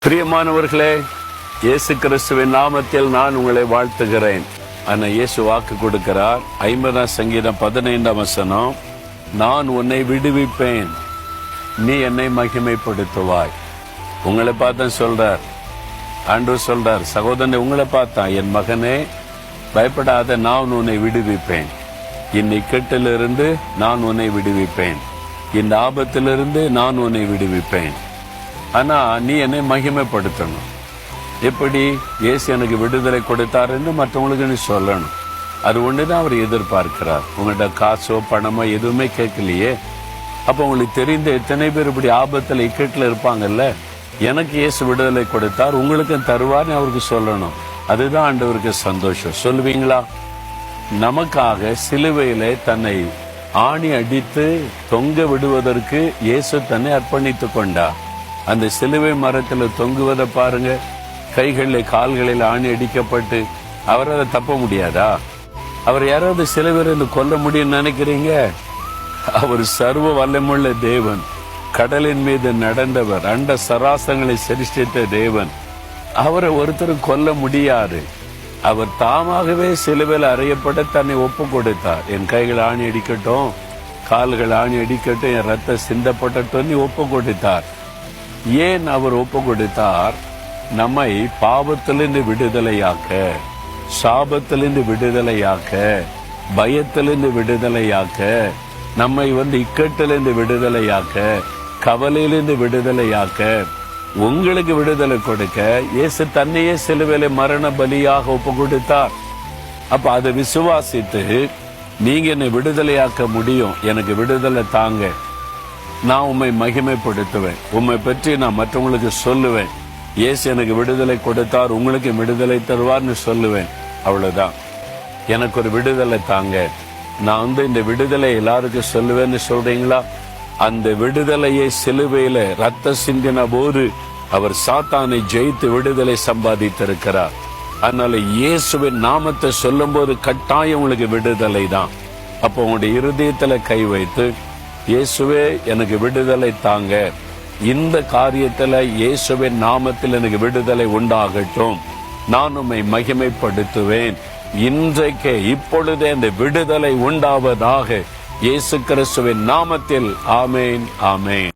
பிரியமானவர்களே, இயேசு கிறிஸ்துவின் நாமத்தில் நான் உங்களை வாழ்த்துகிறேன். ஆனா இயேசு வாக்கு கொடுக்கிறார். 50ஆம் சங்கீதம் 15ஆம் வசனம், நான் உன்னை விடுவிப்பேன், நீ என்னை மகிமைப்படுத்துவாய். உங்களை பார்த்தா சொல்றார், ஆண்டவர் சொல்றார், சகோதரனை உங்களை பார்த்தா, என் மகனே பயப்படாத, நான் உன்னை விடுவிப்பேன். இந்த இக்கட்டிலிருந்து நான் உன்னை விடுவிப்பேன், இந்த ஆபத்திலிருந்து நான் உன்னை விடுவிப்பேன். ஆனா நீ என்னை மகிமைப்படுத்தணும். எப்படி? இயேசு எனக்கு விடுதலை கொடுத்தார் என்று மற்றவங்களுக்கு நீ சொல்லணும். அது ஒண்ணுதான் அவர் எதிர்பார்க்கிறார். உங்கள்கிட்ட காசோ பணமோ எதுவுமே கேட்கலையே. அப்ப உங்களுக்கு தெரிந்த எத்தனை பேர் இப்படி ஆபத்துல இக்கட்டில் இருப்பாங்கல்ல, எனக்கு இயேசு விடுதலை கொடுத்தார், உங்களுக்கும் தருவார்னு அவருக்கு சொல்லணும். அதுதான் ஆண்டவருக்கு சந்தோஷம். சொல்லுவீங்களா? நமக்காக சிலுவையில தன்னை ஆணி அடித்து தொங்க விடுவதற்கு இயேசு தன்னை அர்ப்பணித்து கொண்டார். அந்த சிலுவை மரத்துல தொங்குவதை பாருங்க. கைகளில் கால்களில் ஆணி அடிக்கப்பட்டு அவர் அதை தப்ப முடியாதா? அவர் யாராவது சிலுவையிலிருந்து கொல்ல முடியும்னு நினைக்கிறீங்க? அவர் சர்வ வல்லமுள்ள தேவன், கடலின் மீது நடந்தவர், அண்ட சராசங்களை சிருஷ்டித்த தேவன். அவரை ஒருத்தர் கொல்ல முடியாது. அவர் தாமாகவே சிலுவையில் அறையப்பட தன்னை ஒப்பு கொடுத்தார். என் கைகள் ஆணி அடிக்கட்டும், கால்கள் ஆணி அடிக்கட்டும், என் ரத்த சிந்தப்பட்டட்டும் ஒப்பு கொடுத்தார். ஏன் அவர் ஒப்பு கொடுத்தார்? நம்மை பாவத்திலிருந்து விடுதலையாக்க, சாபத்திலிருந்து விடுதலையாக்க, பயத்திலிருந்து விடுதலையாக்க, நம்மை இக்கட்டிலிருந்து விடுதலையாக்க, கவலையிலிருந்து விடுதலையாக்க, உங்களுக்கு விடுதலை கொடுக்க இயேசு தன்னையே சிலுவையிலே மரண பலியாக ஒப்பு கொடுத்தார். அப்ப அதை விசுவாசித்து நீங்க என்னை விடுதலையாக்க முடியும், எனக்கு விடுதலை தாங்க, நான் உம்மை மகிமைப்படுத்துவேன், உம்மை பற்றி நான் மற்றவங்களுக்கு சொல்லுவேன், இயேசு எனக்கு விடுதலை கொடுத்தார், உங்களுக்கு விடுதலை தருவார்னு சொல்லுவேன். அவ்வளவுதான். எனக்கு ஒரு விடுதலை தாங்க, நான் இந்த விடுதலை எல்லாருக்கும் சொல்லுவேன்னு சொல்றீங்களா? அந்த விடுதலையை சிலுவையில ரத்த சிந்தின போது அவர் சாத்தானை ஜெயித்து விடுதலை சம்பாதித்திருக்கிறார். அதனால இயேசுவின் நாமத்தை சொல்லும் போது கட்டாயம் உங்களுக்கு விடுதலை தான். அப்போ உங்களுடைய இருதயத்துல கை வைத்து, இயேசுவே எனக்கு விடுதலை தாங்க, இந்த காரியத்துல இயேசுவின் நாமத்தில் எனக்கு விடுதலை உண்டாகட்டும், நான் உம்மை மகிமைப்படுத்துவேன், இன்றைக்கே இப்பொழுதே அந்த விடுதலை உண்டாவதாக, இயேசு கிறிஸ்துவின் நாமத்தில். ஆமேன், ஆமேன்.